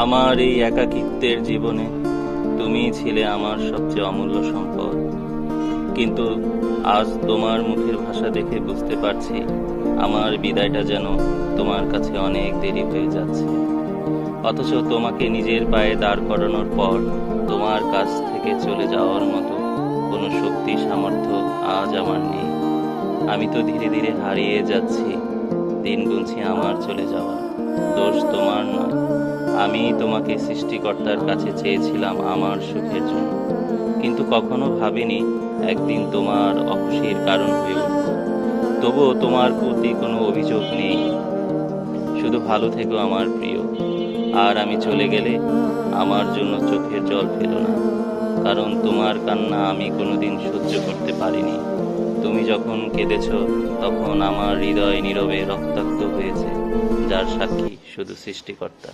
আমার এই একাকিত্বের জীবনে তুমিই ছিলে আমার সবচেয়ে অমূল্য সম্পদ। কিন্তু আজ তোমার মুখের ভাষা দেখে বুঝতে পারছি আমার বিদায়টা যেন তোমার কাছে অনেক দেরি হয়ে যাচ্ছে। অথচ তোমাকে নিজের পায়ে দাঁড় করানোর পর তোমার কাছ থেকে চলে যাওয়ার মতো কোনো শক্তি সামর্থ্য আজ আমার নেই। আমি তো ধীরে ধীরে হারিয়ে যাচ্ছি, দিন গুনছি আমার চলে যাওয়া। দোষ তোমার নয়, আমি তোমাকে সৃষ্টিকর্তার কাছে চেয়েছিলাম আমার সুখের জন্য, কিন্তু কখনো ভাবিনি একদিন তোমার অখুশির কারণ হয়ে উঠব। তবুও তোমার প্রতি কোনো অভিযোগ নেই, শুধু ভালো থেকো আমার প্রিয়। আর আমি চলে গেলে আমার জন্য চোখের জল ফেলো না, কারণ তোমার কান্না আমি কোনোদিন সহ্য করতে পারিনি। তুমি যখন কেঁদেছ তখন আমার হৃদয় নীরবে রক্তাক্ত হয়েছে, যার সাক্ষী শুধু সৃষ্টিকর্তা।